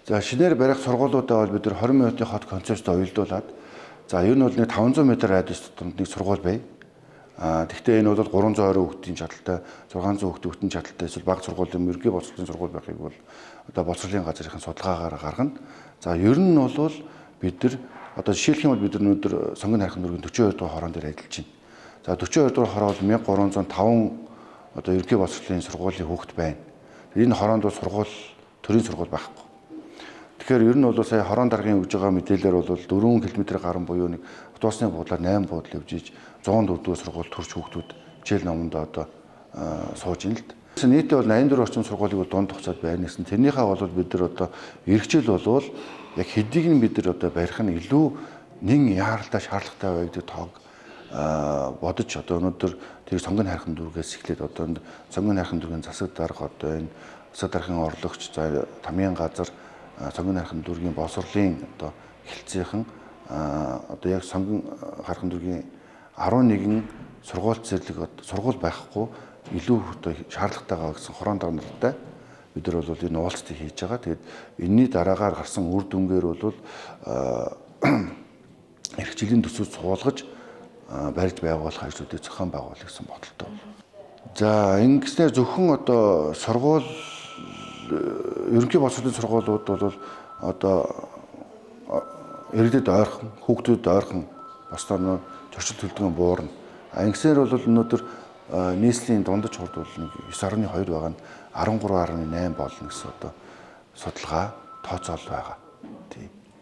За шинээр барих сургуулиудаа бол бид нар 20 минутын хот концепттой уялдуулад за ер нь бол нэг 500 м радиус дотор нэг сургууль бай. Тэгвэл энэ бол 320 хүүхдийн чадaltaй 600 хүүхдийн чадaltaй эсвэл бага сургуулийн ерөнхий боловсролын сургууль байхыг бол одоо боловсролын газрын судалгаагаар гаргана. За ер нь бол бид нар одоо жишээлх юм бол бид нар өнөөдөр сонгон хайрхан дүүргийн 42 дугаар хороон дээр ажиллаж байна. За 42 дугаар хороо бол 1305 одоо ерөнхий боловсролын сургуулийн хүүхд байна. Энэ хороонд бол төрийн сургууль байхгүй. Тэгэхээр ер нь бол сая хорон даргын өгж байгаа мэдээлэлээр бол 4 км гаруй буюу нэг автобусны буудлаар 8 буудал явж иж 104 сургууль төрж хүүхдүүд хичээл номонд одоо сууж ин л д. Нийтдээ бол 84 орчим сургуулийг бол дунд хугацаанд байна гэсэн. Тэрнийхээ бол бид нар одоо эрхжил болвол яг хэдийг нь бид нар одоо барих нь илүү нэн яаралтай шаардлагатай бай гэдэг тоог бодож одоо өнөөдөр тэр сонгон хайрхан дүүргээс эхлээд одоо сонгон хайрхан дүүргийн засаг дарга одоо энэ засаг даргын орлогч за тамийн газар сонгон хайрхан дүүргийн боловсролын одоо хэлцээхэн одоо яг сонгон хайрхан дүүргийн 11 сургууль зэрлэг сургууль байхгүй илүү одоо шаардлагатайгаа гэсэн хорон дарга нартай бид нар бол энэ уулзалтыг хийж байгаа. Тэгээд энэний дараагаар гарсан үр дүнгээр бол эрх жилийн төсөөд суулгаж барьж байгуулах ажлуудыг зохион байгуулах гэсэн бодолтой. За ингэснээр зөвхөн одоо сургууль ерөнхий боловсролын сургуулиуд бол одоо иргэдэд ойрхон, хүүхдүүдэд ойрхон босдоо нөө зөрчил төлөвлөгөө буурна. Ингэснээр бол өнөөдөр нийслэлийн дундаж хурд бол 9.2 байгаа нь 13.8 болно гэсэн одоо судалгаа тооцоол байгаа. Тийм.